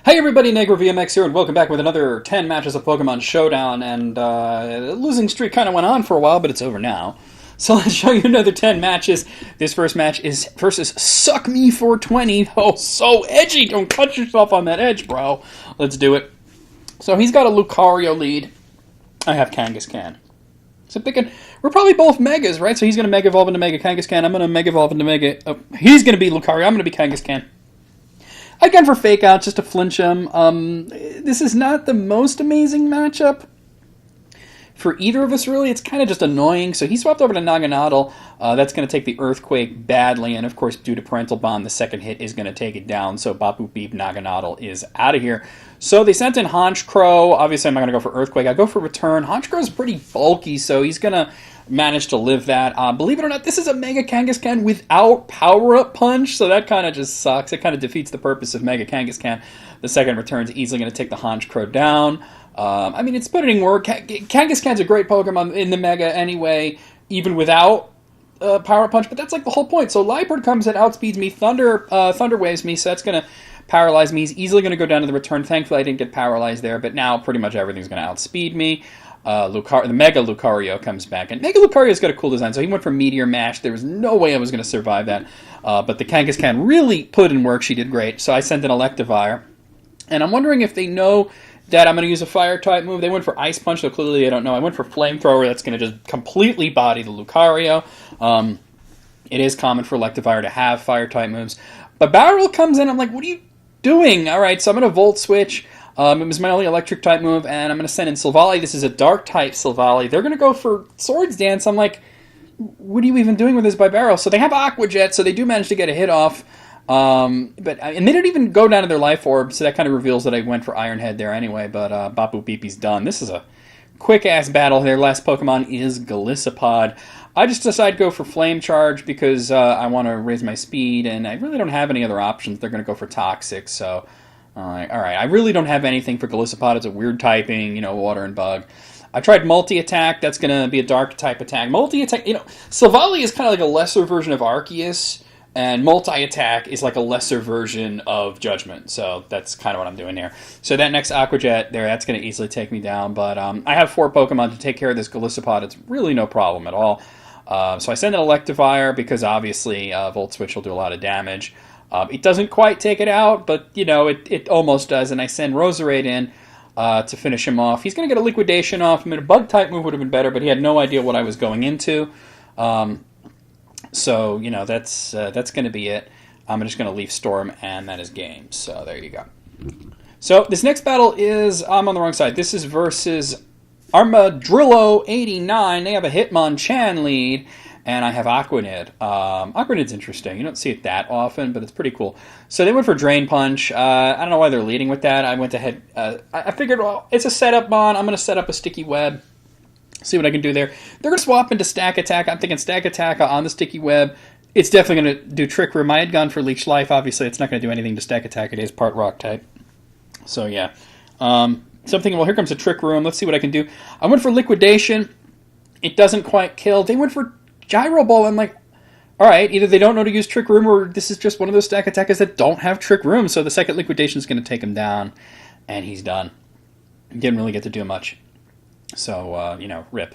Hey everybody, NegroVMX here, and welcome back with another 10 matches of Pokemon Showdown, and the losing streak kind of went on for a while, but it's over now. So let's show you another 10 matches. This first match is versus Suck Me 420. Oh, so edgy! Don't cut yourself on that edge, bro. Let's do it. So he's got a Lucario lead. I have Kangaskhan. So I'm thinking, we're probably both Megas, right? So he's going to Mega Evolve into Mega Kangaskhan, I'm going to Mega Evolve into Mega... Oh, he's going to be Lucario, I'm going to be Kangaskhan. I'd gone for Fake Out just to flinch him. This is not the most amazing matchup for either of us, really. It's kind of just annoying. So he swapped over to Naganadel. That's going to take the Earthquake badly. And, of course, due to Parental Bond, the second hit is going to take it down. So Bapu Beep Naganadel is out of here. So they sent in Honchkrow. Obviously, I'm not going to go for Earthquake. I go for Return. Honchkrow's pretty bulky, so he's going to manage to live that. Believe it or not, this is a Mega Kangaskhan without Power-Up Punch, so that kind of just sucks. It kind of defeats the purpose of Mega Kangaskhan. The second return's easily going to take the Honchkrow down. I mean, it's putting in work. Kangaskhan's a great Pokemon in the Mega anyway, even without Power-Up Punch, but that's like the whole point. So Liepard comes and outspeeds me, Thunder Waves me, so that's going to paralyze me. He's easily going to go down to the return. Thankfully, I didn't get paralyzed there, but now pretty much everything's going to outspeed me. The Mega Lucario comes back, and Mega Lucario's got a cool design, so he went for Meteor Mash. There was no way I was going to survive that, but the Kangaskhan really put in work. She did great, so I sent an Electivire, and I'm wondering if they know that I'm going to use a Fire-type move. They went for Ice Punch, so clearly they don't know. I went for Flamethrower. That's going to just completely body the Lucario. It is common for Electivire to have Fire-type moves, but Barrel comes in. I'm like, what are you doing? All right, so I'm going to Volt Switch. It was my only Electric-type move, and I'm going to send in Silvally. This is a Dark-type Silvally. They're going to go for Swords Dance. I'm like, what are you even doing with this by Barrel? So they have Aqua Jet, so they do manage to get a hit off. And they didn't even go down to their Life Orb, so that kind of reveals that I went for Iron Head there anyway, but Bapu Beepy's done. This is a quick-ass battle here. Last Pokemon is Golisopod. I just decided to go for Flame Charge because I want to raise my speed, and I really don't have any other options. They're going to go for Toxic, so... Alright, I really don't have anything for Golisopod. It's a weird typing, Water and Bug. I tried Multi-Attack. That's going to be a Dark-type attack. Multi-Attack, Silvally is kind of like a lesser version of Arceus, and Multi-Attack is like a lesser version of Judgment. So that's kind of what I'm doing there. So that next Aqua Jet there, that's going to easily take me down. But I have 4 Pokemon to take care of this Golisopod. It's really no problem at all. So I send an Electivire because obviously Volt Switch will do a lot of damage. It doesn't quite take it out, but, it almost does, and I send Roserade in to finish him off. He's going to get a Liquidation off. I mean, a Bug-type move would have been better, but he had no idea what I was going into. So, that's going to be it. I'm just going to Leaf Storm, and that is game. So, there you go. So, this next battle is, I'm on the wrong side. This is versus Armadrillo89. They have a Hitmonchan lead. And I have Aquanid. Aquanid's interesting. You don't see it that often, but it's pretty cool. So they went for Drain Punch. I don't know why they're leading with that. I went ahead. I figured, well, it's a setup bond. I'm going to set up a Sticky Web. See what I can do there. They're going to swap into Stack Attack. I'm thinking Stack Attack on the Sticky Web. It's definitely going to do Trick Room. I had gone for Leech Life. Obviously, it's not going to do anything to Stack Attack. It is part Rock type. So, yeah. So I'm thinking, well, here comes a Trick Room. Let's see what I can do. I went for Liquidation. It doesn't quite kill. They went for Gyro Ball. I'm like, all right, either they don't know to use Trick Room or this is just one of those Stack Attackers that don't have Trick Room. So the second Liquidation is going to take him down, and he's done. Didn't really get to do much. So, rip.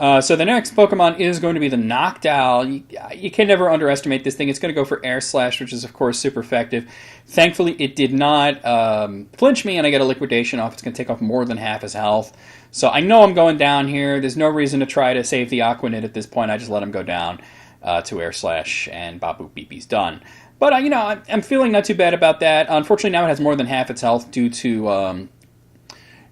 So the next Pokemon is going to be the Noctowl. You can never underestimate this thing. It's going to go for Air Slash, which is, of course, super effective. Thankfully, it did not flinch me, and I get a Liquidation off. It's going to take off more than half his health. So I know I'm going down here. There's no reason to try to save the Aquanid at this point. I just let him go down to Air Slash, and Bapu Beepy's done. But, I'm feeling not too bad about that. Unfortunately, now it has more than half its health due to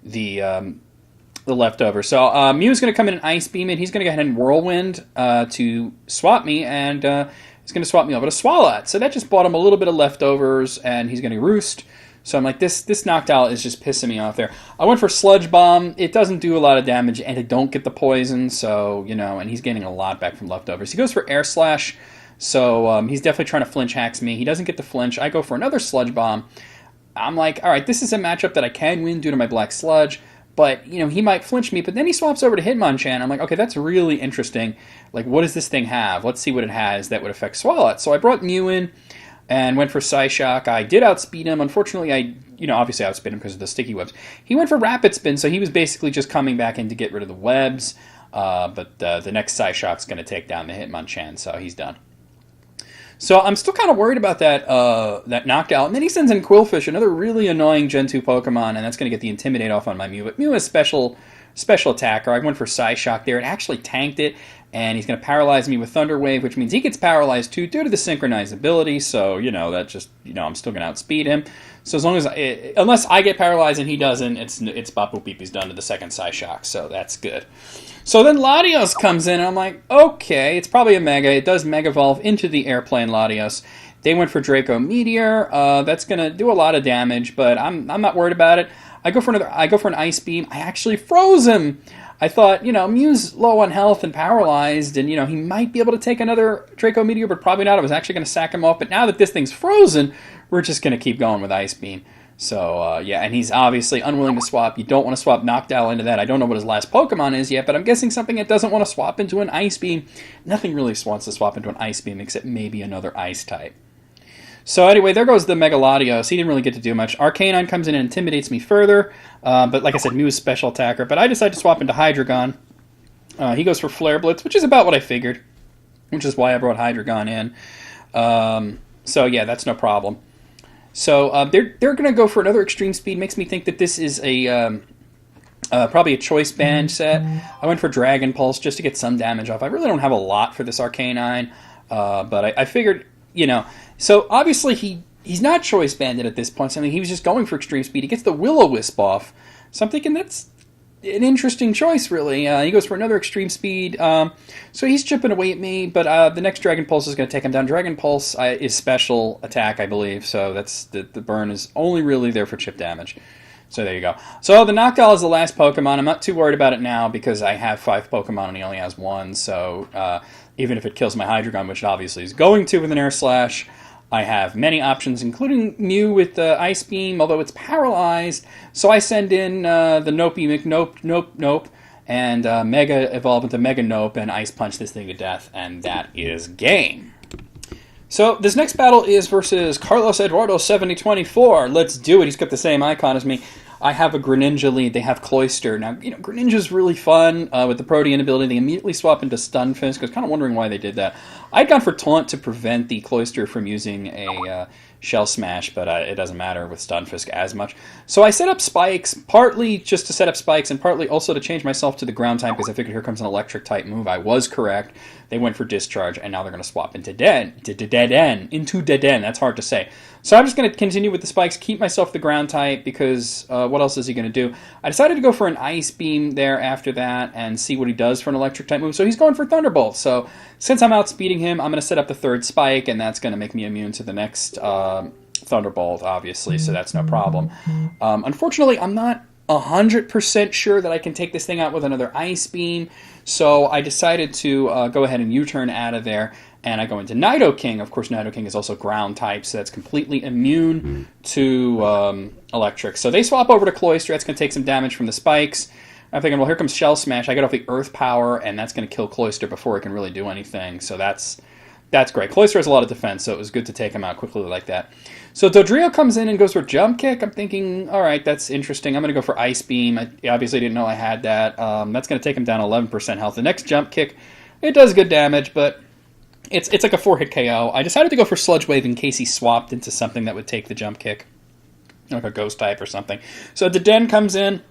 the leftover. So Mew's going to come in and Ice Beam it. He's going to go ahead and Whirlwind to swap me, and he's going to swap me over to Swalot. So that just bought him a little bit of leftovers, and he's going to Roost. So I'm like, this Noctowl is just pissing me off there. I went for Sludge Bomb. It doesn't do a lot of damage, and I don't get the poison, so, and he's getting a lot back from leftovers. He goes for Air Slash, so he's definitely trying to Flinch Hacks me. He doesn't get the flinch. I go for another Sludge Bomb. I'm like, all right, this is a matchup that I can win due to my Black Sludge, but, he might flinch me, but then he swaps over to Hitmonchan. I'm like, okay, that's really interesting. Like, what does this thing have? Let's see what it has that would affect Swalot. So I brought Mew in. and went for Psyshock. I did outspeed him. Unfortunately, obviously I outspeed him because of the sticky webs. He went for Rapid Spin, so he was basically just coming back in to get rid of the webs. But the next Psyshock's going to take down the Hitmonchan, so he's done. So I'm still kind of worried about that Noctowl. And then he sends in Quillfish, another really annoying Gen 2 Pokemon, and that's going to get the Intimidate off on my Mew. But Mew is special attacker. I went for Psyshock there. It actually tanked it, and he's going to paralyze me with Thunder Wave, which means he gets paralyzed too due to the synchronized ability. So, that just, I'm still going to outspeed him. So as long as, unless I get paralyzed and he doesn't, it's Bop Boop Beep. He's done to the second Psyshock, so that's good. So then Latios comes in, and I'm like, okay, it's probably a Mega. It does Mega Evolve into the Airplane Latios. They went for Draco Meteor. That's going to do a lot of damage, but I'm not worried about it. I go for an Ice Beam. I actually froze him. I thought, Mew's low on health and paralyzed, and, he might be able to take another Draco Meteor, but probably not. I was actually going to sack him off, but now that this thing's frozen, we're just going to keep going with Ice Beam. So, and he's obviously unwilling to swap. You don't want to swap Noctowl into that. I don't know what his last Pokemon is yet, but I'm guessing something that doesn't want to swap into an Ice Beam. Nothing really wants to swap into an Ice Beam except maybe another Ice type. So anyway, there goes the Mega Latios. He didn't really get to do much. Arcanine comes in and intimidates me further. But like I said, Mew is special attacker. But I decided to swap into Hydreigon. He goes for Flare Blitz, which is about what I figured, which is why I brought Hydreigon in. So yeah, that's no problem. So they're going to go for another Extreme Speed. Makes me think that this is probably a Choice Band set. I went for Dragon Pulse just to get some damage off. I really don't have a lot for this Arcanine, but I figured, So obviously he's not Choice Banded at this point. So I mean, he was just going for Extreme Speed. He gets the Will-O-Wisp off. So I'm thinking that's an interesting choice, really. He goes for another Extreme Speed. So he's chipping away at me, but the next Dragon Pulse is going to take him down. Dragon Pulse is special attack, I believe. So that's the burn is only really there for chip damage. So there you go. So the Noctowl is the last Pokemon. I'm not too worried about it now because I have 5 Pokemon and he only has 1. So even if it kills my Hydreigon, which it obviously is going to with an Air Slash, I have many options, including Mew with Ice Beam, although it's paralyzed. So I send in the Nopey McNope, and Mega Evolve into Mega Nope and Ice Punch this thing to death, and that is game. So this next battle is versus Carlos Eduardo 7024. Let's do it. He's got the same icon as me. I have a Greninja lead. They have Cloyster. Now, Greninja's really fun with the Protean ability. They immediately swap into Stunfisk. I was kind of wondering why they did that. I'd gone for Taunt to prevent the Cloyster from using a Shell Smash, but it doesn't matter with Stunfisk as much. So I set up Spikes, partly just to set up Spikes, and partly also to change myself to the Ground type, because I figured here comes an Electric type move. I was correct. They went for Discharge, and now they're going to swap into Dead End. That's hard to say. So I'm just going to continue with the Spikes, keep myself the Ground type, because what else is he going to do? I decided to go for an Ice Beam there after that and see what he does for an Electric type move. So he's going for Thunderbolt. So since I'm outspeeding him, I'm going to set up the third Spike, and that's going to make me immune to the next Thunderbolt, obviously, so that's no problem. Unfortunately, I'm not 100% sure that I can take this thing out with another Ice Beam, so I decided to go ahead and U-turn out of there, and I go into Nidoking. Of course, Nidoking is also Ground type, so that's completely immune to Electric. So they swap over to Cloyster. That's going to take some damage from the Spikes. I'm thinking, well, here comes Shell Smash. I get off the Earth Power, and that's going to kill Cloyster before it can really do anything, so that's great. Cloyster has a lot of defense, so it was good to take him out quickly like that. So Dodrio comes in and goes for Jump Kick. I'm thinking, all right, that's interesting. I'm going to go for Ice Beam. I obviously didn't know I had that. That's going to take him down 11% health. The next Jump Kick, it does good damage, but it's like a 4-hit KO. I decided to go for Sludge Wave in case he swapped into something that would take the Jump Kick, like a Ghost type or something. So Deden comes in.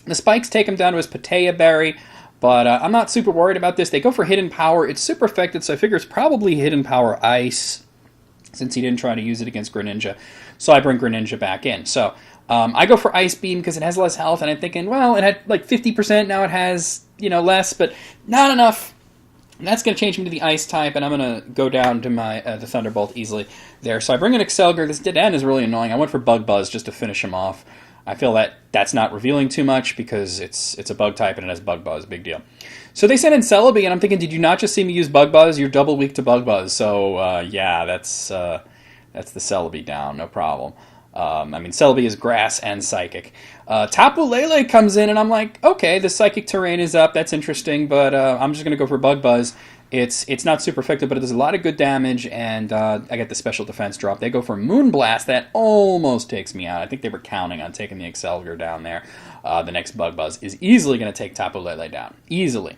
The Spikes take him down to his Patea Berry. But I'm not super worried about this. They go for Hidden Power. It's super effective, so I figure it's probably Hidden Power Ice, since he didn't try to use it against Greninja. So I bring Greninja back in. So I go for Ice Beam because it has less health, and I'm thinking, well, it had like 50%, now it has, less, but not enough. And that's going to change him to the Ice type, and I'm going to go down to my the Thunderbolt easily there. So I bring in Excelgar. This Dedan is really annoying. I went for Bug Buzz just to finish him off. I feel that that's not revealing too much because it's a bug type and it has Bug Buzz. Big deal. So they sent in Celebi, and I'm thinking, did you not just see me use Bug Buzz? You're double weak to Bug Buzz. So, yeah, that's the Celebi down. No problem. Celebi is Grass and Psychic. Tapu Lele comes in, and I'm like, okay, the Psychic terrain is up. That's interesting, but I'm just going to go for Bug Buzz. It's not super effective, but it does a lot of good damage, and I get the special defense drop. They go for Moonblast. That almost takes me out. I think they were counting on taking the Excelsior down there. The next Bug Buzz is easily going to take Tapu Lele down. Easily.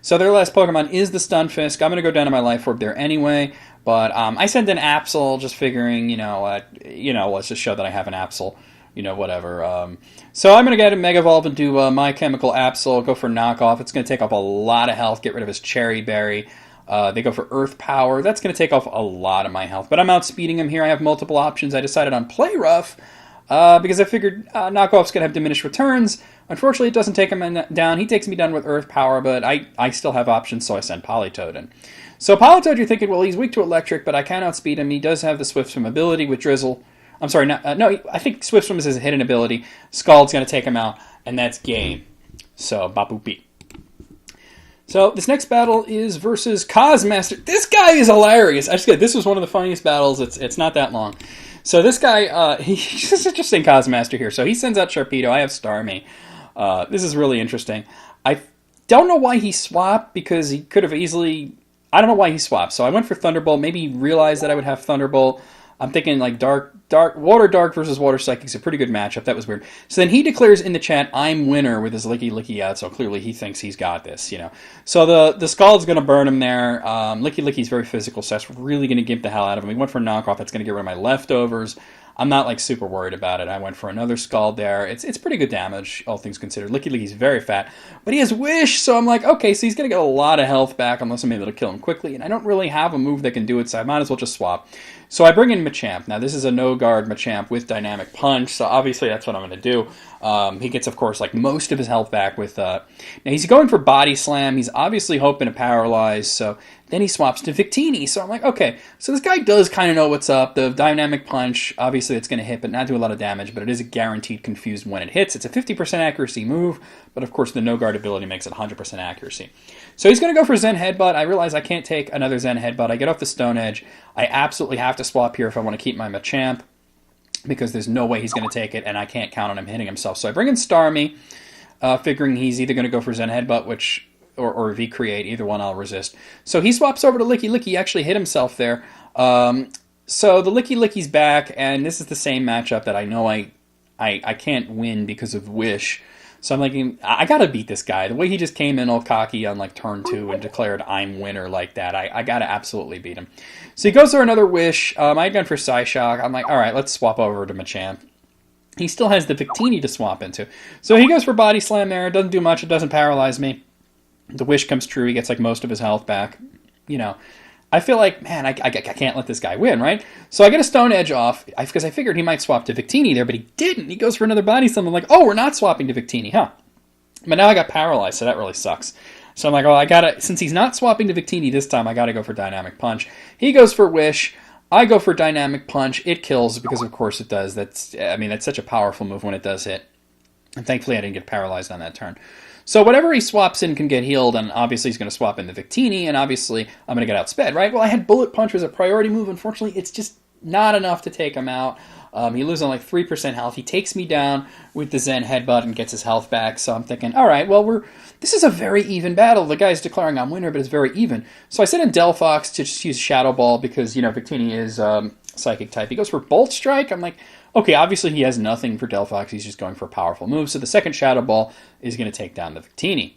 So their last Pokemon is the Stunfisk. I'm going to go down to my Life Orb there anyway, but I send in Absol, just figuring, let's just show that I have an Absol. Whatever. So I'm going to get a Mega Evolve and do My Chemical Absol, go for Knockoff. It's going to take off a lot of health, get rid of his Cherry Berry. They go for Earth Power. That's going to take off a lot of my health. But I'm outspeeding him here. I have multiple options. I decided on Play Rough because I figured Knockoff's going to have diminished returns. Unfortunately, it doesn't take him down. He takes me down with Earth Power, but I still have options, so I send Politoed in. So Politoed, you're thinking, well, he's weak to Electric, but I can outspeed him. He does have the Swift Swim ability with Drizzle. I'm sorry, no, I think Swift Swim is his hidden ability. Scald's going to take him out, and that's game. So, Bapoopy. So, this next battle is versus kozmaster. This guy is hilarious. This was one of the funniest battles. It's not that long. So, this guy, he's just interesting kozmaster here. So, he sends out Sharpedo. I have Starmie. This is really interesting. I don't know why he swapped, because he could have easily... I don't know why he swapped. So, I went for Thunderbolt. Maybe he realized that I would have Thunderbolt. I'm thinking like Water Dark versus Water Psychic is a pretty good matchup. That was weird. So then he declares in the chat, "I'm winner" with his Licky out. So clearly he thinks he's got this, So the Scald's going to burn him there. Licky's very physical, so that's really going to gimp the hell out of him. He went for Knockoff. That's going to get rid of my leftovers. I'm not like super worried about it. I went for another Scald there. It's pretty good damage, all things considered. Licky's very fat, but he has Wish, so I'm like, okay, so he's going to get a lot of health back unless I'm able to kill him quickly, and I don't really have a move that can do it, so I might as well just swap. So I bring in Machamp. Now, this is a no-guard Machamp with Dynamic Punch, so obviously that's what I'm going to do. He gets, of course, like most of his health back with... Now, he's going for Body Slam. He's obviously hoping to Paralyze, so then he swaps to Victini. So I'm like, okay, so this guy does kind of know what's up. The Dynamic Punch, obviously it's going to hit, but not do a lot of damage, but it is a guaranteed Confused when it hits. It's a 50% accuracy move, but of course the no-guard ability makes it 100% accuracy. So he's going to go for Zen Headbutt. I realize I can't take another Zen Headbutt. I get off the Stone Edge. I absolutely have to swap here if I want to keep my Machamp, because there's no way he's going to take it, and I can't count on him hitting himself. So I bring in Starmie, figuring he's either going to go for Zen Headbutt, or V-Create, either one I'll resist. So he swaps over to Licky. Licky actually hit himself there. So the Licky's back, and this is the same matchup that I know I can't win because of Wish. So I'm thinking, I gotta beat this guy. The way he just came in all cocky on like turn 2 and declared I'm winner like that, I gotta absolutely beat him. So he goes for another Wish. I had gone for Psyshock. I'm like, alright, let's swap over to Machamp. He still has the Victini to swap into. So he goes for Body Slam there. It doesn't do much. It doesn't paralyze me. The Wish comes true. He gets like most of his health back. I feel like, man, I can't let this guy win, right? So I get a Stone Edge off, because I figured he might swap to Victini there, but he didn't. He goes for another Body Slam. I'm like, oh, we're not swapping to Victini, huh? But now I got paralyzed, so that really sucks. So I'm like, oh, since he's not swapping to Victini this time, I gotta go for Dynamic Punch. He goes for Wish. I go for Dynamic Punch. It kills, because of course it does. That's such a powerful move when it does hit. And thankfully I didn't get paralyzed on that turn. So whatever he swaps in can get healed, and obviously he's going to swap in the Victini, and obviously I'm going to get outsped, right? Well, I had Bullet Punch as a priority move. Unfortunately, it's just not enough to take him out. He loses on like 3% health. He takes me down with the Zen Headbutt and gets his health back. So I'm thinking, all right, well, this is a very even battle. The guy's declaring I'm winner, but it's very even. So I sent in Delphox to just use Shadow Ball because, Victini is Psychic type. He goes for Bolt Strike. I'm like, okay, obviously he has nothing for Delphox. He's just going for a powerful move. So the second Shadow Ball is going to take down the Victini.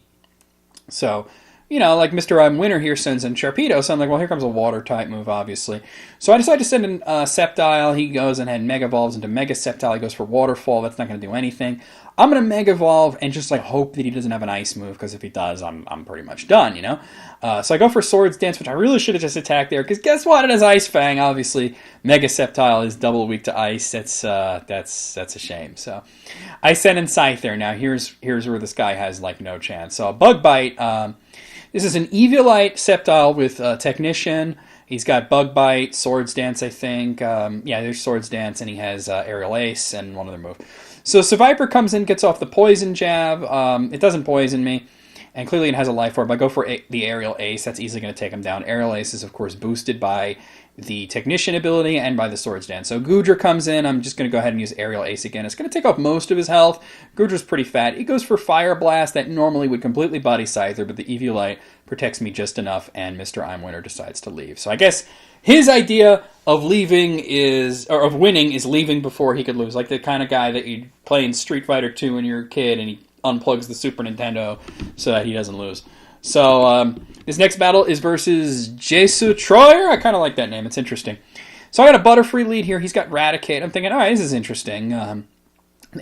So, like Mr. I'm Winner here sends in Sharpedo. So I'm like, well, here comes a Water type move, obviously. So I decide to send in Sceptile. He goes and Mega Evolves into Mega Sceptile. He goes for Waterfall. That's not going to do anything. I'm going to Mega Evolve and just like hope that he doesn't have an Ice move, because if he does, I'm pretty much done, So I go for Swords Dance, which I really should have just attacked there, because guess what? It has Ice Fang. Obviously, Mega Sceptile is double weak to Ice. That's a shame. So I send in Scythe there. Now here's where this guy has like no chance. So a Bug Bite. This is an Eviolite Sceptile with Technician. He's got Bug Bite, Swords Dance, I think. There's Swords Dance, and he has Aerial Ace and one other move. So Seviper comes in, gets off the Poison Jab. It doesn't poison me, and clearly it has a Life Orb. I go for the Aerial Ace. That's easily going to take him down. Aerial Ace is, of course, boosted by the Technician ability and by the Swords Dance. So Goodra comes in. I'm just going to go ahead and use Aerial Ace again. It's going to take off most of his health. Goodra's pretty fat. He goes for Fire Blast. That normally would completely body Scyther, but the Eviolite protects me just enough, and Mr. I'm Winner decides to leave. So I guess his idea of winning is leaving before he could lose. Like the kind of guy that you'd play in Street Fighter 2 when you're a kid, and he unplugs the Super Nintendo so that he doesn't lose. So this next battle is versus JaySouter. I kind of like that name. It's interesting. So I got a Butterfree lead here. He's got Raticate. I'm thinking, all right, this is interesting.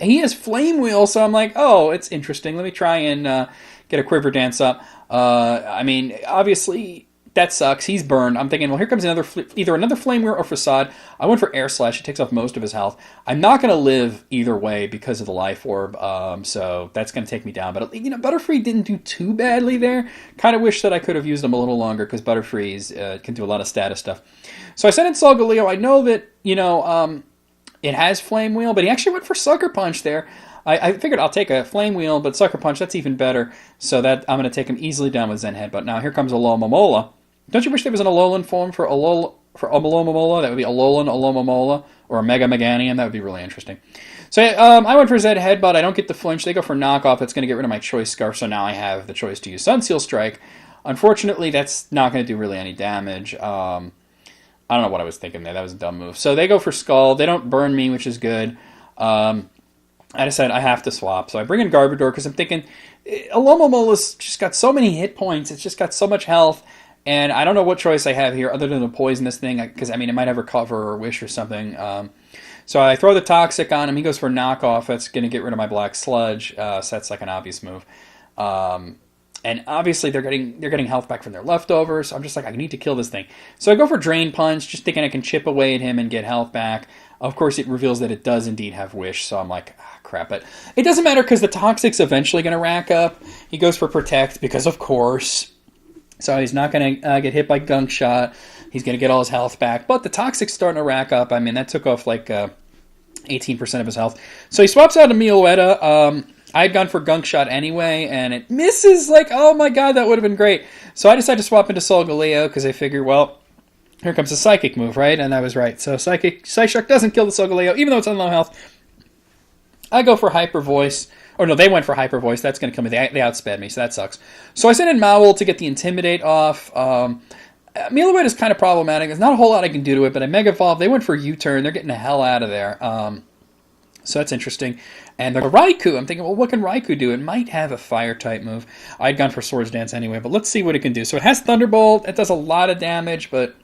He has Flame Wheel, so I'm like, oh, it's interesting. Let me try and get a Quiver Dance up. I mean, obviously, that sucks. He's burned. I'm thinking, well, here comes either another Flame Wheel or Facade. I went for Air Slash. It takes off most of his health. I'm not going to live either way because of the Life Orb, so that's going to take me down. But, Butterfree didn't do too badly there. Kind of wish that I could have used him a little longer because Butterfrees can do a lot of status stuff. So I sent in Solgaleo. I know that, it has Flame Wheel, but he actually went for Sucker Punch there. I figured I'll take a Flame Wheel, but Sucker Punch, that's even better. So that I'm going to take him easily down with Zen Headbutt. Now here comes Alomomola. Don't you wish there was an Alolan form for Alomomola? That would be Alolan Alomomola, or a Mega Meganium. That would be really interesting. So I went for Zen Headbutt. I don't get the flinch. They go for Knockoff. That's going to get rid of my Choice Scarf, so now I have the choice to use Sunseal Strike. Unfortunately, that's not going to do really any damage. I don't know what I was thinking there. That was a dumb move. So they go for Skull. They don't burn me, which is good. I decided I have to swap. So I bring in Garbodor because I'm thinking Alomomola's just got so many hit points. It's just got so much health. And I don't know what choice I have here other than a Poisonous thing. Because, it might have Recover or Wish or something. So I throw the Toxic on him. He goes for Knockoff. That's going to get rid of my Black Sludge. So that's like an obvious move. And obviously they're getting health back from their leftovers. So I'm just like, I need to kill this thing. So I go for Drain Punch, just thinking I can chip away at him and get health back. Of course, it reveals that it does indeed have Wish. So I'm like, crap. But it doesn't matter because the Toxic's eventually going to rack up. He goes for Protect because, of course. So he's not going to get hit by Gunk Shot. He's going to get all his health back. But the Toxic's starting to rack up. That took off like 18% of his health. So he swaps out a Meowetta. I had gone for Gunk Shot anyway, and it misses. Like, oh my god, that would have been great. So I decided to swap into Solgaleo because I figured, well, here comes the Psychic move, right? And I was right. So Psyshock doesn't kill the Solgaleo, even though it's on low health. I go for Hyper Voice. Or no, they went for Hyper Voice. That's going to come in. They outsped me, so that sucks. So I sent in Maul to get the Intimidate off. Meowetta is kind of problematic. There's not a whole lot I can do to it, but I Mega Evolve. They went for U-Turn. They're getting the hell out of there. So that's interesting. And the Raikou, I'm thinking, well, what can Raikou do? It might have a Fire-type move. I'd gone for Swords Dance anyway, but let's see what it can do. So it has Thunderbolt. It does a lot of damage, but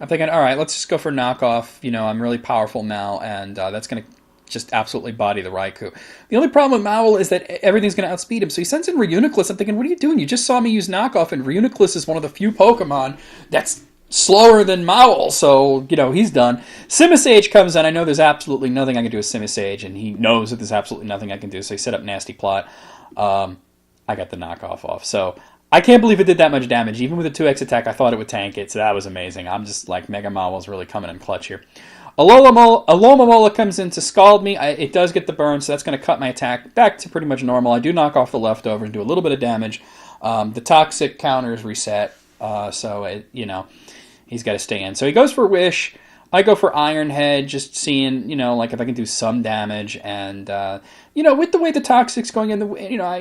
I'm thinking, all right, let's just go for Knockoff. I'm really powerful now, and that's going to just absolutely body the Raikou. The only problem with Maul is that everything's going to outspeed him. So he sends in Reuniclus. I'm thinking, what are you doing? You just saw me use Knockoff, and Reuniclus is one of the few Pokemon that's slower than Maul, so, he's done. Simisage comes in. I know there's absolutely nothing I can do with Simisage, and he knows that there's absolutely nothing I can do, so he set up Nasty Plot. I got the Knockoff off. So I can't believe it did that much damage. Even with a 2x attack, I thought it would tank it, so that was amazing. I'm just like, Mega Maul's really coming in clutch here. Alomomola comes in to Scald me. It does get the burn, so that's going to cut my attack back to pretty much normal. I do knock off the leftover and do a little bit of damage. The Toxic counter is reset, so he's got to stay in. So he goes for Wish. I go for Iron Head, just seeing, if I can do some damage. And, with the way the Toxic's going in,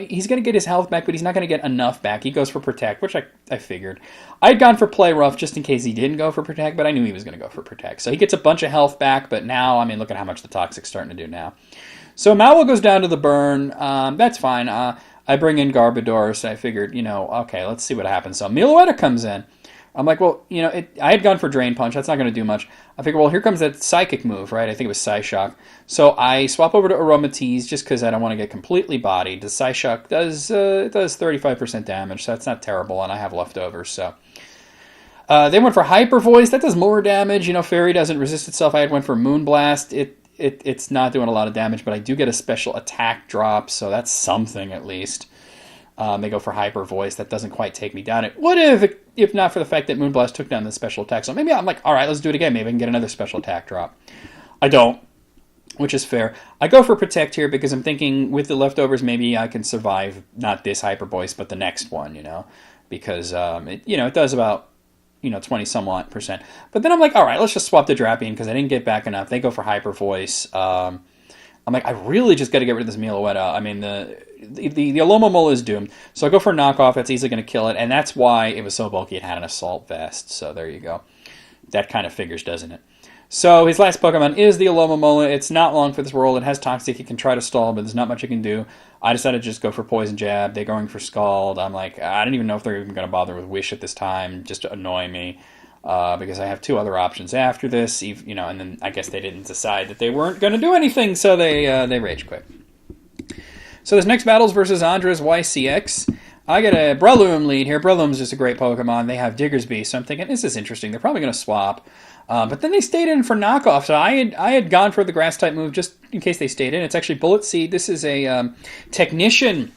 he's going to get his health back, but he's not going to get enough back. He goes for Protect, which I figured. I'd gone for Play Rough just in case he didn't go for Protect, but I knew he was going to go for Protect. So he gets a bunch of health back, but now, look at how much the Toxic's starting to do now. So Mallow goes down to the burn. That's fine. I bring in Garbodor, so I figured, okay, let's see what happens. So Meowetta comes in. I'm like, well, I had gone for Drain Punch. That's not going to do much. I figured, well, here comes that Psychic move, right? I think it was Psyshock. So I swap over to Aromatisse just because I don't want to get completely bodied. The Psyshock does 35% damage, so that's not terrible, and I have leftovers. So they went for Hyper Voice. That does more damage. Fairy doesn't resist itself. I had went for Moonblast. It's not doing a lot of damage, but I do get a special attack drop, so that's something at least. They go for Hyper Voice. That doesn't quite take me down. It would have, if not for the fact that Moonblast took down the special attack. So maybe I'm like, all right, let's do it again. Maybe I can get another special attack drop. I don't, which is fair. I go for Protect here because I'm thinking with the leftovers, maybe I can survive not this Hyper Voice, but the next one, because, it does about 20 somewhat percent. But then I'm like, all right, let's just swap the Drapion because I didn't get back enough. They go for Hyper Voice. I'm like, I really just got to get rid of this Miloetta. I mean, the Alomomola is doomed. So I go for a knockoff. That's easily going to kill it. And that's why it was so bulky. It had an Assault Vest. So there you go. That kind of figures, doesn't it? So his last Pokemon is the Alomomola. It's not long for this world. It has Toxic. It can try to stall, but there's not much it can do. I decided to just go for Poison Jab. They're going for Scald. I'm like, I don't even know if they're even going to bother with Wish at this time, just to annoy me. Because I have 2 other options after this, and then I guess they didn't decide that they weren't going to do anything, so they rage quit. So this next battle is versus AndrewsYcx. I get a Breloom lead here. Breloom's just a great Pokemon. They have Diggersby, so I'm thinking, this is interesting. They're probably going to swap. But then they stayed in for knockoff, so I had gone for the Grass-type move just in case they stayed in. It's actually Bullet Seed. This is a Technician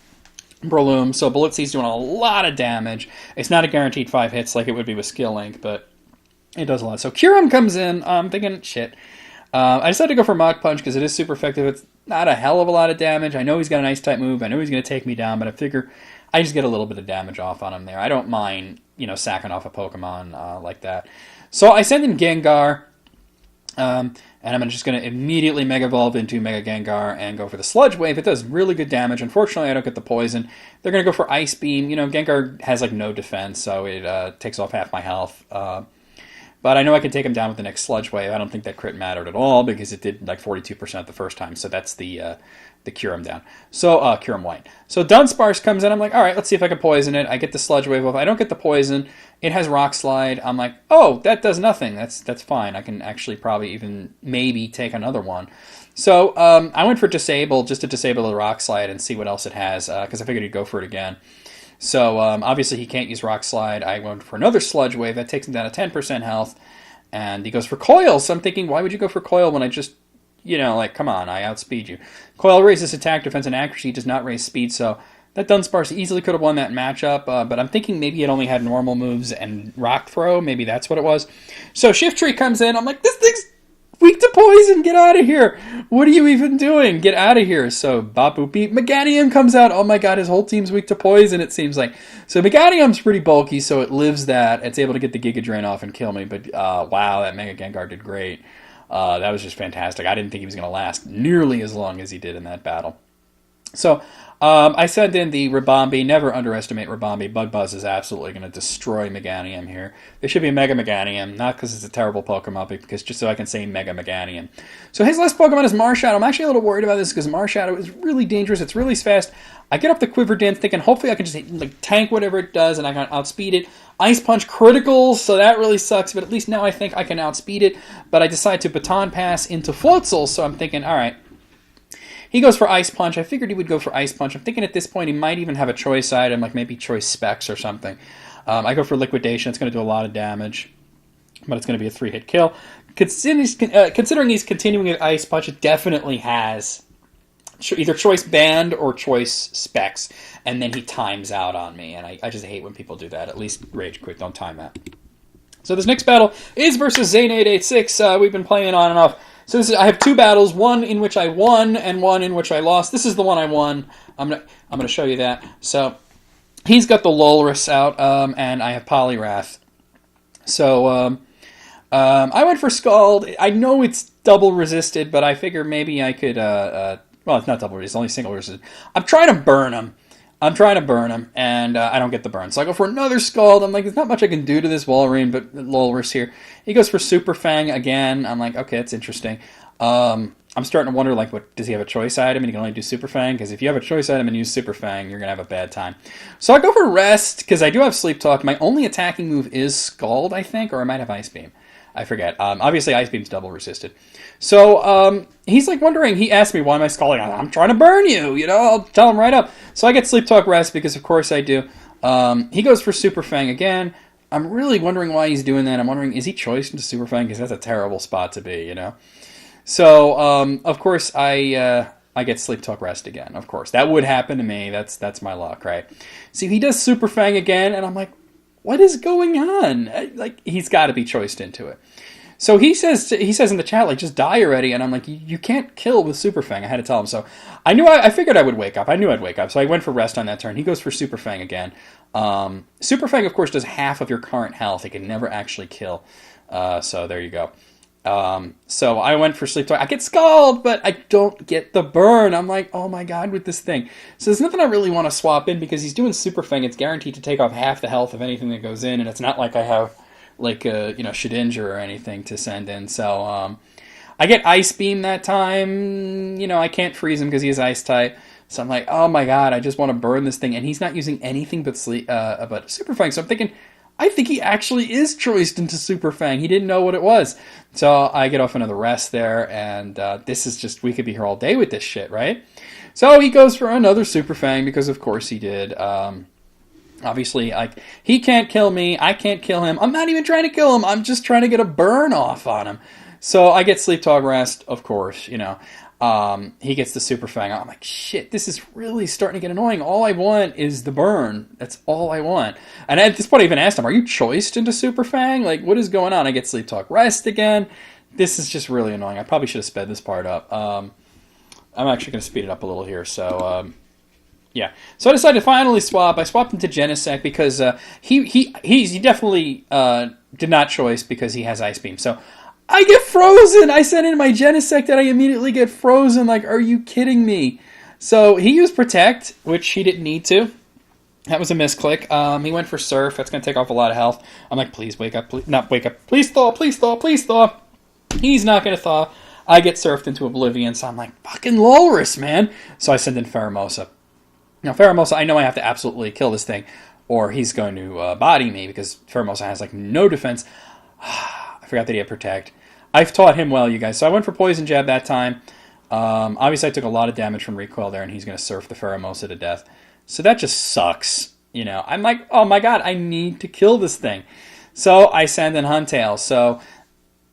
Breloom, so Bullet Seed's doing a lot of damage. It's not a guaranteed 5 hits like it would be with Skill Link, but it does a lot. So Kyurem comes in. I'm thinking, shit. I decided to go for Mach Punch because it is super effective. It's not a hell of a lot of damage. I know he's got an Ice-type move. I know he's going to take me down, but I figure I just get a little bit of damage off on him there. I don't mind, sacking off a Pokemon like that. So I send in Gengar, and I'm just going to immediately Mega Evolve into Mega Gengar and go for the Sludge Wave. It does really good damage. Unfortunately, I don't get the Poison. They're going to go for Ice Beam. Gengar has no defense, so it takes off half my health. But I know I can take him down with the next Sludge Wave. I don't think that crit mattered at all because it did 42% the first time. So that's the Kyurem down. So Kyurem White. So Dunsparce comes in. I'm like, all right, let's see if I can poison it. I get the Sludge Wave off. I don't get the poison. It has Rock Slide. I'm like, oh, that does nothing. That's fine. I can actually probably even maybe take another one. So I went for Disable just to disable the Rock Slide and see what else it has because I figured he'd go for it again. So obviously he can't use Rock Slide. I went for another Sludge Wave. That takes him down to 10% health. And he goes for Coil. So I'm thinking, why would you go for Coil when I just, come on, I outspeed you. Coil raises attack, defense, and accuracy. Does not raise speed. So that Dunsparce easily could have won that matchup. But I'm thinking maybe it only had normal moves and Rock Throw. Maybe that's what it was. So Shift Tree comes in. I'm like, this thing's weak to poison. Get out of here. What are you even doing? Get out of here. So Bop Boop Beep. Meganium comes out. Oh my god, his whole team's weak to poison, it seems like. So Meganium's pretty bulky, so it lives that. It's able to get the Giga Drain off and kill me. But wow, that Mega Gengar did great. That was just fantastic. I didn't think he was going to last nearly as long as he did in that battle. So I sent in the Ribombee. Never underestimate Ribombee. Bug Buzz is absolutely going to destroy Meganium here. There should be a Mega Meganium, not because it's a terrible Pokemon, but because just so I can say Mega Meganium. So his last Pokemon is Marshadow. I'm actually a little worried about this because Marshadow is really dangerous. It's really fast. I get up the Quiver Dance thinking hopefully I can just tank whatever it does and I can outspeed it. Ice Punch criticals, so that really sucks, but at least now I think I can outspeed it. But I decide to Baton Pass into Floatzel, so I'm thinking, all right. He goes for Ice Punch. I figured he would go for Ice Punch. I'm thinking at this point he might even have a choice item, like maybe Choice Specs or something. I go for Liquidation. It's going to do a lot of damage, but it's going to be a 3-hit kill. Considering he's continuing with Ice Punch, it definitely has either Choice Band or Choice Specs, and then he times out on me, and I just hate when people do that. At least Rage Quit, don't time out. So this next battle is versus Zane886. We've been playing on and off. So I have 2 battles, one in which I won and one in which I lost. This is the one I won. I'm gonna show you that. So he's got the Lolris out, and I have Poliwrath. So I went for Scald. I know it's double resisted, but I figure maybe I could. Well, it's not double resisted; it's only single resisted. I'm trying to burn him. And I don't get the burn. So I go for another Scald. I'm like, there's not much I can do to this Lolris here. He goes for Super Fang again. I'm like, okay, that's interesting. I'm starting to wonder, does he have a choice item and he can only do Super Fang? Because if you have a choice item and use Super Fang, you're going to have a bad time. So I go for Rest, because I do have Sleep Talk. My only attacking move is Scald, I think, or I might have Ice Beam. I forget. Obviously, Ice Beam's double resisted. So he's wondering, he asked me, why am I scalding? I'm trying to burn you, I'll tell him right up. So I get Sleep Talk Rest because, of course, I do. He goes for Super Fang again. I'm really wondering why he's doing that. I'm wondering, is he choiced into Super Fang? Because that's a terrible spot to be, So, of course, I get Sleep Talk Rest again, of course. That would happen to me. That's my luck, right? See, he does Super Fang again, and I'm like, what is going on? He's got to be choiced into it. So he says in the chat, like, just die already, and I'm like, you can't kill with Super Fang. I had to tell him. So I figured I would wake up. I knew I'd wake up. So I went for rest on that turn. He goes for Super Fang again. Super Fang, of course, does half of your current health. It can never actually kill. So there you go. So I went for Sleep Talk. I get Scald, but I don't get the burn. I'm like, oh my god, with this thing. So there's nothing I really want to swap in because he's doing Super Fang. It's guaranteed to take off half the health of anything that goes in, and it's not like I have like a Shedinja or anything to send in. So I get Ice Beam that time. I can't freeze him because he is Ice type. So I'm like, oh my god, I just want to burn this thing, and he's not using anything but Super Fang. So I'm thinking, I think he actually is choiced into Super Fang. He didn't know what it was. So I get off another rest there, and this is just, we could be here all day with this shit, right? So he goes for another Super Fang, because of course he did. Obviously, he can't kill me, I can't kill him. I'm not even trying to kill him, I'm just trying to get a burn off on him. So I get Sleep Talk Rest, of course, he gets the Super Fang. I'm like, shit, this is really starting to get annoying. All I want is the burn. That's all I want. And at this point, I even asked him, are you choiced into Super Fang? Like, what is going on? I get Sleep Talk Rest again. This is just really annoying. I probably should have sped this part up. I'm actually going to speed it up a little here. So, yeah. So I decided to finally swap. I swapped into JaySouter because he definitely did not choice because he has Ice Beam. So I get frozen. I sent in my JaySouter and I immediately get frozen. Like, are you kidding me? So he used Protect, which he didn't need to. That was a misclick. He went for Surf. That's going to take off a lot of health. I'm like, please wake up. Not wake up. Please thaw. Please thaw. Please thaw. He's not going to thaw. I get surfed into oblivion. So I'm like, fucking Lolrus, man. So I send in Pheromosa. Now, Pheromosa, I know I have to absolutely kill this thing, or he's going to body me, because Pheromosa has, like, no defense. I forgot that he had Protect. I've taught him well, you guys. So I went for Poison Jab that time. Obviously, I took a lot of damage from Recoil there, and he's going to surf the Pheromosa to death. So that just sucks, I'm like, oh my god, I need to kill this thing. So I send in Huntail. So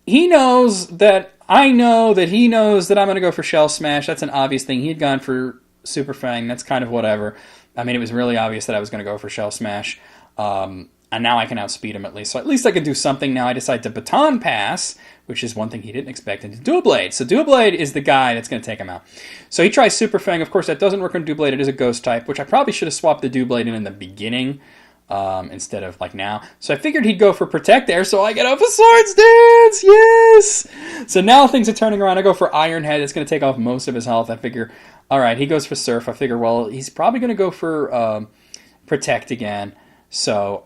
he knows that I know that he knows that I'm going to go for Shell Smash. That's an obvious thing. He had gone for Super Fang. That's kind of whatever. I mean, it was really obvious that I was going to go for Shell Smash. And now I can outspeed him at least. So at least I can do something now. I decide to Baton Pass, which is one thing he didn't expect, into Dual Blade. So Dual Blade is the guy that's going to take him out. So he tries Super Fang. Of course, that doesn't work on Dual Blade. It is a Ghost type, which I probably should have swapped the Dual Blade in the beginning instead of like now. So I figured he'd go for Protect there, so I get up a Swords Dance! Yes! So now things are turning around. I go for Iron Head. It's going to take off most of his health. I figure, all right, he goes for Surf. I figure, well, he's probably going to go for Protect again. So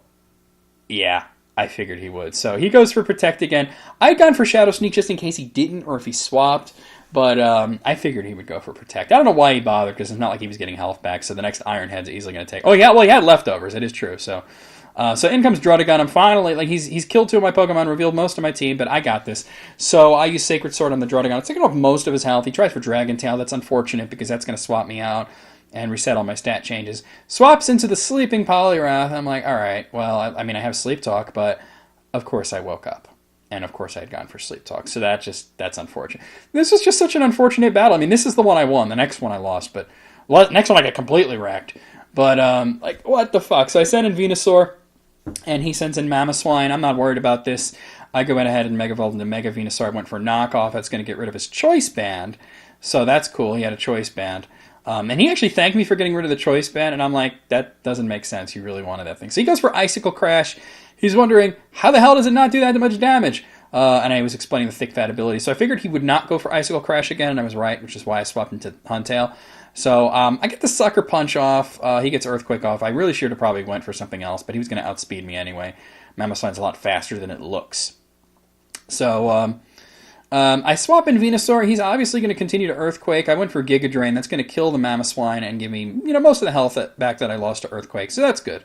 yeah, I figured he would. So he goes for Protect again. I'd gone for Shadow Sneak just in case he didn't or if he swapped. But I figured he would go for Protect. I don't know why he bothered, because it's not like he was getting health back. So the next Iron Head's easily going to take... Oh, yeah, well, he had leftovers. It is true. So in comes Druddigon. I'm finally... Like, he's killed 2 of my Pokemon, revealed most of my team, but I got this. So I use Sacred Sword on the Druddigon. It's taking off most of his health. He tries for Dragon Tail. That's unfortunate, because that's going to swap me out and reset all my stat changes. Swaps into the Sleeping Poliwrath. I'm like, all right, well, I mean, I have Sleep Talk, but of course I woke up. And of course I had gone for Sleep Talk. So that's unfortunate. This was just such an unfortunate battle. I mean, this is the one I won. The next one I lost, but next one I got completely wrecked. But, like, what the fuck? So I sent in Venusaur, and he sends in Mamoswine. I'm not worried about this. I go ahead and Mega Evolved into Mega Venusaur. I went for Knockoff. That's going to get rid of his Choice Band. So that's cool. He had a Choice Band. And he actually thanked me for getting rid of the Choice Band, and I'm like, that doesn't make sense. You really wanted that thing. So he goes for Icicle Crash. He's wondering, how the hell does it not do that much damage? And I was explaining the Thick Fat ability. So I figured he would not go for Icicle Crash again, and I was right, which is why I swapped into Huntail. So I get the Sucker Punch off. He gets Earthquake off. I really should have probably went for something else, but he was going to outspeed me anyway. Mamoswine's a lot faster than it looks. So I swap in Venusaur. He's obviously going to continue to Earthquake. I went for Giga Drain. That's going to kill the Mamoswine and give me, most of the health back that I lost to Earthquake. So that's good.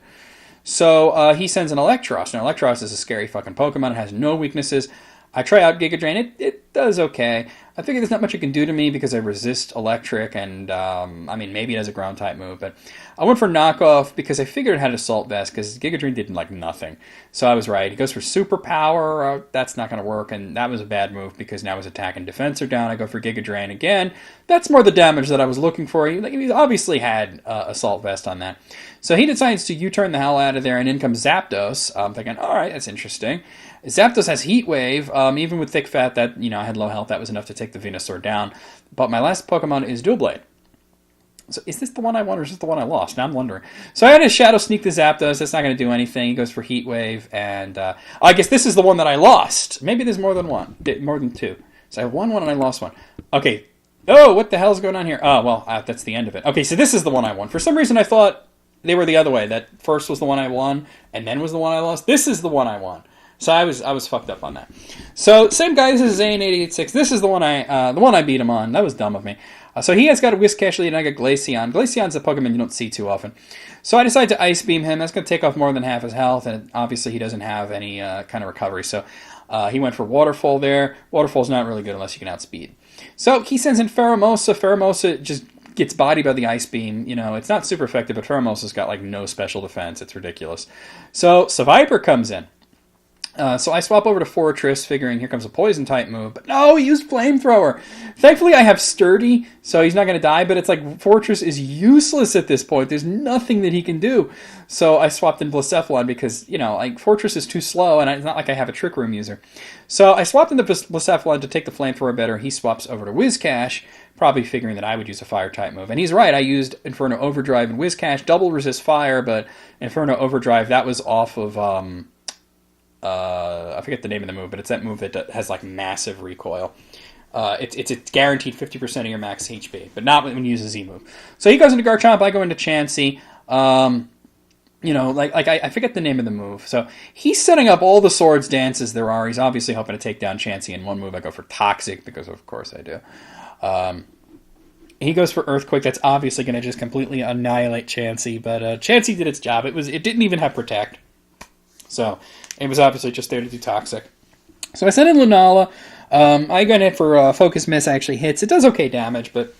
So he sends an Electros. Now, Electros is a scary fucking Pokemon. It has no weaknesses. I try out Giga Drain. It does okay. I figure there's not much it can do to me because I resist Electric, and, I mean, maybe it has a Ground-type move, but I went for Knockoff because I figured it had Assault Vest, because Giga Drain did, like, nothing. So I was right. He goes for Superpower. That's not going to work, and that was a bad move because now his attack and defense are down. I go for Giga Drain again. That's more the damage that I was looking for. He obviously had Assault Vest on that. So he decides to U-turn the hell out of there, and in comes Zapdos. I'm thinking, all right, that's interesting. Zapdos has Heat Wave. Even with Thick Fat, that I had low health, that was enough to take the Venusaur down. But my last Pokemon is Dual Blade. So is this the one I won or is this the one I lost? Now I'm wondering. So I had to Shadow Sneak the Zapdos. That's not going to do anything. He goes for Heat Wave. And I guess this is the one that I lost. Maybe there's more than one. More than two. So I won one and I lost one. Okay. Oh, what the hell is going on here? Oh, well, that's the end of it. Okay, so this is the one I won. For some reason I thought they were the other way. That first was the one I won and then was the one I lost. This is the one I won. So I was fucked up on that. So same guy. This is Zane886. This is the one I beat him on. That was dumb of me. So he has got a Whiscash lead, and I got Glaceon. Glaceon's a Pokemon you don't see too often. So I decided to Ice Beam him. That's going to take off more than half his health, and obviously he doesn't have any kind of recovery. So he went for Waterfall there. Waterfall's not really good unless you can outspeed. So he sends in Pheromosa. Pheromosa just gets bodied by the Ice Beam. It's not super effective, but Pheromosa's got no special defense. It's ridiculous. So Seviper comes in. So I swap over to Fortress, figuring here comes a Poison-type move. But no, he used Flamethrower. Thankfully, I have Sturdy, so he's not going to die. But it's like Fortress is useless at this point. There's nothing that he can do. So I swapped in Blacephalon because, Fortress is too slow, and it's not like I have a Trick Room user. So I swapped into Blacephalon to take the Flamethrower better. He swaps over to Whiscash, probably figuring that I would use a Fire-type move. And he's right. I used Inferno Overdrive and Whiscash. Double resist Fire, but Inferno Overdrive, that was off of... I forget the name of the move, but it's that move that has massive recoil. It's a guaranteed 50% of your max HP, but not when you use a Z move. So he goes into Garchomp, I go into Chansey. I forget the name of the move. So he's setting up all the swords dances there are. He's obviously hoping to take down Chansey in one move. I go for Toxic because of course I do. He goes for Earthquake. That's obviously going to just completely annihilate Chansey, but Chansey did its job. It didn't even have Protect. So it was obviously just there to do Toxic. So I sent in Lunala. I got it for Focus Miss. Actually hits. It does okay damage, but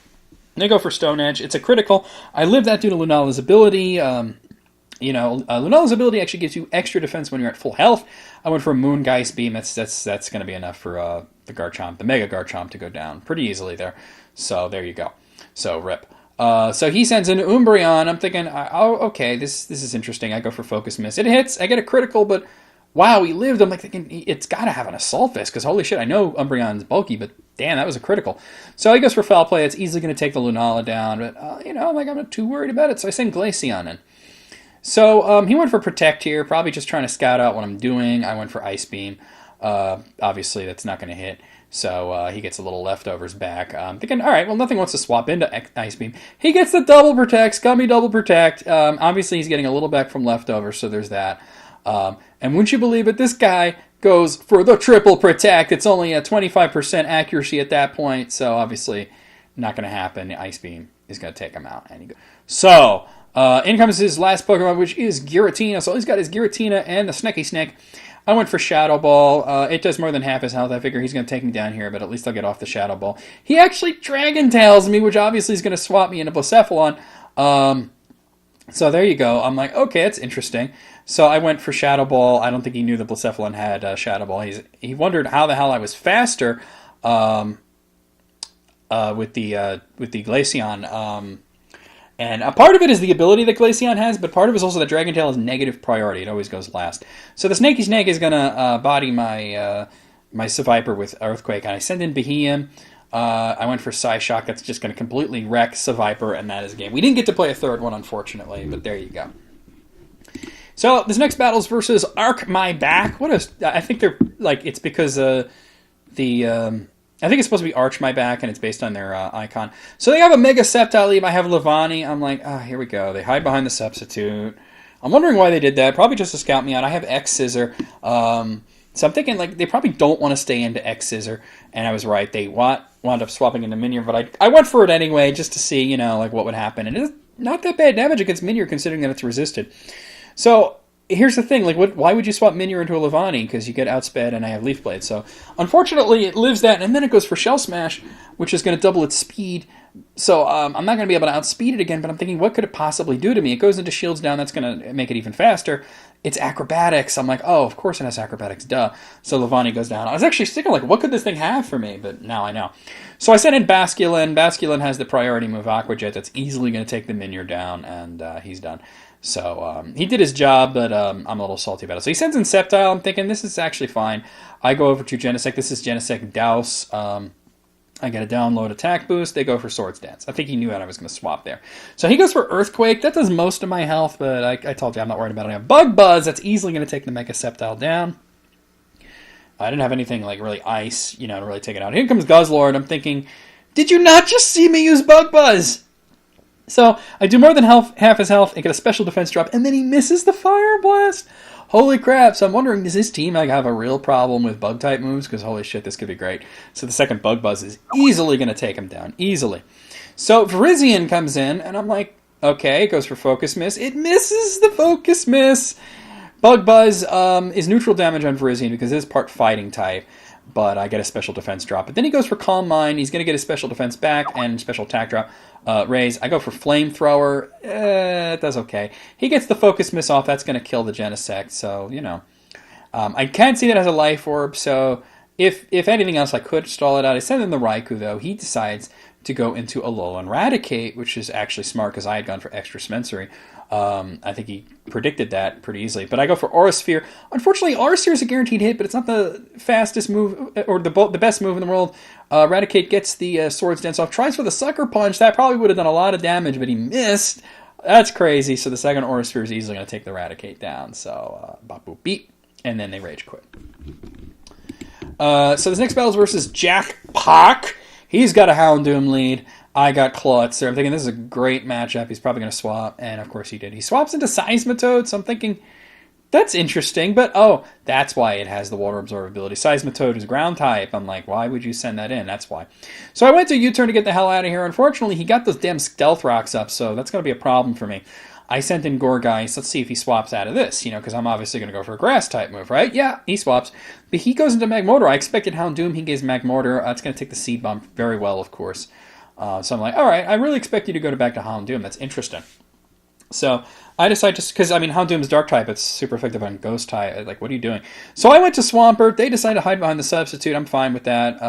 I go for Stone Edge. It's a critical. I live that due to Lunala's ability. Lunala's ability actually gives you extra defense when you're at full health. I went for Moongeist Beam. That's going to be enough for the Garchomp, the Mega Garchomp, to go down pretty easily there. So there you go. So rip. So he sends in Umbreon. I'm thinking, okay, this is interesting. I go for Focus Miss. It hits. I get a critical, but wow, he lived. I'm thinking, it's got to have an Assault Vest, because holy shit, I know Umbreon's bulky, but damn, that was a critical. So he goes for Foul Play. It's easily going to take the Lunala down, but, I'm not too worried about it, so I send Glaceon in. So he went for Protect here, probably just trying to scout out what I'm doing. I went for Ice Beam. Obviously, that's not going to hit. So he gets a little leftovers back. Thinking, all right, well, nothing wants to swap into Ice Beam. He gets the Double Protect, Scummy Double Protect. Obviously, he's getting a little back from leftovers, so there's that. And wouldn't you believe it, this guy goes for the Triple Protect. It's only a 25% accuracy at that point, so obviously not going to happen. The Ice Beam is going to take him out. So in comes his last Pokemon, which is Giratina. So he's got his Giratina and the Sneaky Snake. I went for Shadow Ball. It does more than half his health. I figure he's going to take me down here, but at least I'll get off the Shadow Ball. He actually Dragon Tails me, which obviously is going to swap me into Blacephalon. So there you go. I'm like, okay, that's interesting. So I went for Shadow Ball. I don't think he knew that Blacephalon had Shadow Ball. He wondered how the hell I was faster with the Glaceon. And a part of it is the ability that Glaceon has, but part of it is also that Dragon Tail is negative priority. It always goes last. So the Snaky Snake is going to body my my Seviper with Earthquake, and I send in Beheeyem. I went for Psyshock. That's just going to completely wreck Seviper, and that is a game. We didn't get to play a third one, unfortunately, but there you go. So this next battle is versus ArkMyBack. I think they're it's because I think it's supposed to be ArkMyBack, and it's based on their icon. So they have a Mega Sceptile. I have Levani. I'm like, here we go. They hide behind the Substitute. I'm wondering why they did that. Probably just to scout me out. I have X-Scissor. So I'm thinking, they probably don't want to stay into X-Scissor. And I was right. They wound up swapping into Minior, but I went for it anyway, just to see, what would happen. And it's not that bad damage against Minior, considering that it's resisted. So here's the thing, why would you swap Minior into a Levani? Because you get outsped and I have Leaf Blade. So unfortunately it lives that, and then it goes for Shell Smash, which is going to double its speed. So I'm not going to be able to outspeed it again, but I'm thinking, what could it possibly do to me? It goes into Shields Down, that's going to make it even faster. It's Acrobatics. I'm like, oh, of course it has Acrobatics, duh. So Levani goes down. I was actually thinking, what could this thing have for me? But now I know. So I sent in Basculin. Basculin has the priority move Aqua Jet that's easily going to take the Minior down, and he's done. So he did his job, but I'm a little salty about it. So he sends in Sceptile. I'm thinking this is actually fine. I go over to Genesect. This is Genesect Douse. I get a download attack boost. They go for Swords Dance. I think he knew that I was going to swap there. So he goes for Earthquake. That does most of my health, but I told you I'm not worried about it. I have Bug Buzz. That's easily going to take the Mega Sceptile down. I didn't have anything like really ice, to really take it out. Here comes Guzzlord. I'm thinking, did you not just see me use Bug Buzz? So I do more than half his health and get a special defense drop, and then he misses the Fire Blast. Holy crap. So I'm wondering, does this team have a real problem with bug-type moves? Because holy shit, this could be great. So the second Bug Buzz is easily going to take him down. Easily. So Virizion comes in, and I'm like, okay, it goes for Focus Miss. It misses the Focus Miss. Bug Buzz is neutral damage on Virizion because it is part fighting type, but I get a special defense drop. But then he goes for Calm Mind. He's going to get a special defense back and special attack drop. Raise. I go for Flamethrower. It does okay. He gets the Focus Miss off. That's going to kill the Genesect. So, I can't see that as a Life Orb. So, if anything else, I could stall it out. I send in the Raikou, though. He decides to go into Alolan Raticate, which is actually smart because I had gone for Extra Spensory. I think he predicted that pretty easily. But I go for Aura Sphere. Unfortunately, Aura Sphere is a guaranteed hit, but it's not the fastest move or the best move in the world. Raticate gets the Swords Dance off. Tries for the Sucker Punch. That probably would have done a lot of damage, but he missed. That's crazy. So the second Aura Sphere is easily going to take the Raticate down. So, bop boop beat. And then they Rage Quit. So this next battle is versus JackHawk. He's got a Houndoom lead. I got Clawitzer. I'm thinking this is a great matchup. He's probably going to swap, and of course he did. He swaps into Seismitoad, so I'm thinking, that's interesting, but oh, that's why it has the Water Absorbability. Seismitoad is ground type. I'm like, why would you send that in? That's why. So I went to U-turn to get the hell out of here. Unfortunately, he got those damn Stealth Rocks up, so that's going to be a problem for me. I sent in Gourgeist. Let's see if he swaps out of this, because I'm obviously going to go for a Grass-type move, right? Yeah, he swaps. But he goes into Magmortar. I expected Houndoom. He gives Magmortar. It's going to take the Seed Bomb very well, of course. So I'm like, all right, I really expect you to go back to Houndoom. That's interesting. So I decide just because, Houndoom's Dark type. It's super effective on Ghost type. Like, what are you doing? So I went to Swampert. They decided to hide behind the Substitute. I'm fine with that.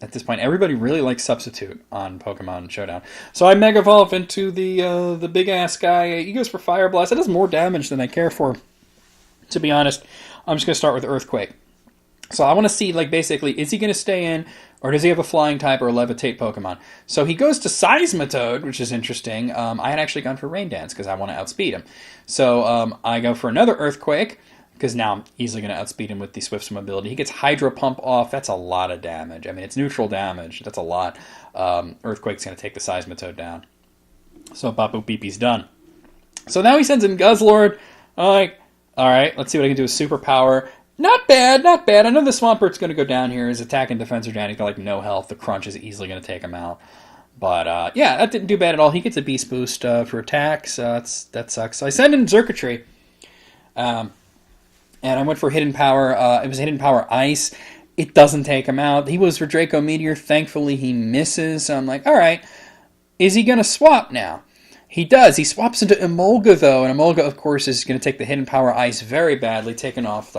At this point, everybody really likes Substitute on Pokemon Showdown. So I Mega Evolve into the big-ass guy. He goes for Fire Blast. It does more damage than I care for. To be honest, I'm just going to start with Earthquake. So I want to see, basically, is he going to stay in, or does he have a Flying type or a Levitate Pokemon? So he goes to Seismitoad, which is interesting. I had actually gone for Rain Dance because I want to outspeed him. So I go for another Earthquake because now I'm easily going to outspeed him with the Swift Swim ability. He gets Hydro Pump off. That's a lot of damage. It's neutral damage. That's a lot. Earthquake's going to take the Seismitoad down. So Bop Boop Beep, he's done. So now he sends in Guzzlord. I'm like, all right, let's see what I can do with Superpower. Not bad, not bad. I know the Swampert's going to go down here. His attack and defense are down. He's got no health. The Crunch is easily going to take him out. But yeah, that didn't do bad at all. He gets a Beast Boost for attacks. That sucks. So I send in Xurkitree. And I went for Hidden Power. It was Hidden Power Ice. It doesn't take him out. He was for Draco Meteor. Thankfully, he misses. So I'm like, all right, is he going to swap now? He does. He swaps into Emolga, though, and Emolga, of course, is going to take the Hidden Power Ice very badly, taking off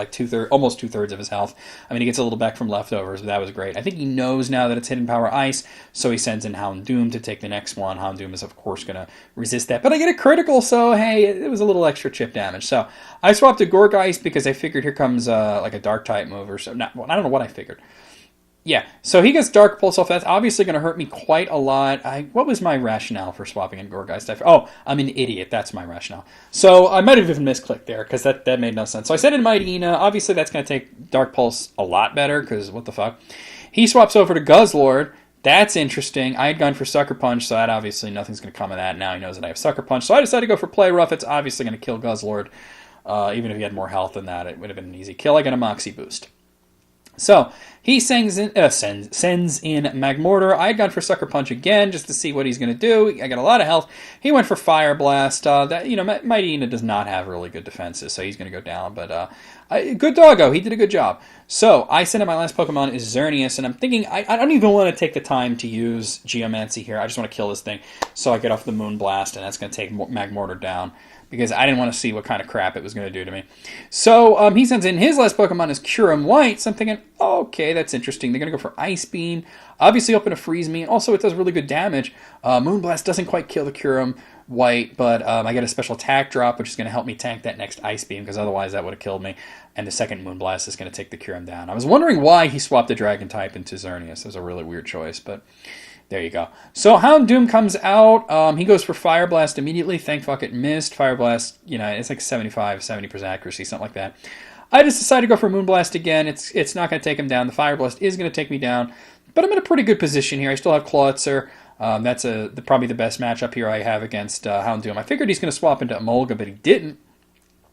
almost two-thirds of his health. He gets a little back from leftovers, but that was great. I think he knows now that it's Hidden Power Ice, so he sends in Houndoom to take the next one. Houndoom is, of course, going to resist that. But I get a critical, so, hey, it was a little extra chip damage. So I swapped to Gourgeist because I figured here comes a Dark-type move or so. I don't know what I figured. Yeah, so he gets Dark Pulse off. That's obviously going to hurt me quite a lot. What was my rationale for swapping in Gourgeist? Oh, I'm an idiot. That's my rationale. So I might have even misclicked there because that made no sense. So I sent in Mightyena. Obviously, that's going to take Dark Pulse a lot better because what the fuck. He swaps over to Guzzlord. That's interesting. I had gone for Sucker Punch, so that obviously nothing's going to come of that. Now he knows that I have Sucker Punch. So I decided to go for Play Rough. It's obviously going to kill Guzzlord. Even if he had more health than that, it would have been an easy kill. I got a Moxie Boost. So he sends in Magmortar. I had gone for Sucker Punch again just to see what he's going to do. I got a lot of health. He went for Fire Blast. Mightyena does not have really good defenses, so he's going to go down. But good doggo. He did a good job. So I sent in my last Pokemon is Xerneas, and I'm thinking I don't even want to take the time to use Geomancy here. I just want to kill this thing. So I get off the Moonblast, and that's going to take Magmortar down, because I didn't want to see what kind of crap it was going to do to me. So he sends in his last Pokemon is Kyurem White, so I'm thinking, okay, that's interesting. They're going to go for Ice Beam. Obviously hoping to freeze me. Also, it does really good damage. Moonblast doesn't quite kill the Kyurem white, but I get a special attack drop, which is going to help me tank that next Ice Beam, because otherwise that would have killed me. And the second Moonblast is going to take the Kyurem down. I was wondering why he swapped the Dragon type into Xerneas. It was a really weird choice, but there you go. So Houndoom comes out. He goes for Fire Blast immediately. Thank fuck it missed. Fire Blast, you know, it's like 70% accuracy, something like that. I just decided to go for Moonblast again. It's not going to take him down. The Fire Blast is going to take me down, but I'm in a pretty good position here. I still have Clawitzer. That's probably the best matchup here I have against Houndoom. I figured he's going to swap into Emolga, but he didn't.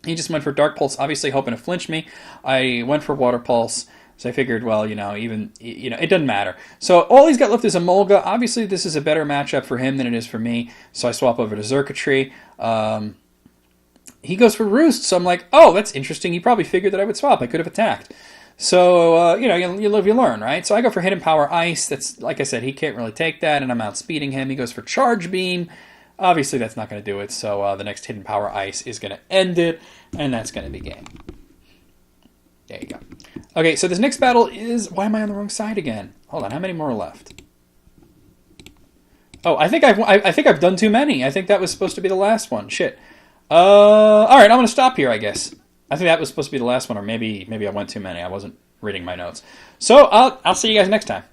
He just went for Dark Pulse, obviously hoping to flinch me. I went for Water Pulse, so I figured, well, it doesn't matter. So all he's got left is Emolga. Obviously, this is a better matchup for him than it is for me, so I swap over to Xurkitree. He goes for Roost, so I'm like, oh, that's interesting. He probably figured that I would swap. I could have attacked. So, you live, you learn, right? So I go for Hidden Power Ice. That's, like I said, he can't really take that, and I'm outspeeding him. He goes for Charge Beam. Obviously, that's not going to do it, so the next Hidden Power Ice is going to end it, and that's going to be game. There you go. Okay, so this next battle is... Why am I on the wrong side again? Hold on, how many more are left? Oh, I think I've done too many. I think that was supposed to be the last one. Shit. All right, I'm going to stop here, I guess. I think that was supposed to be the last one, or maybe I went too many. I wasn't reading my notes. So I'll see you guys next time.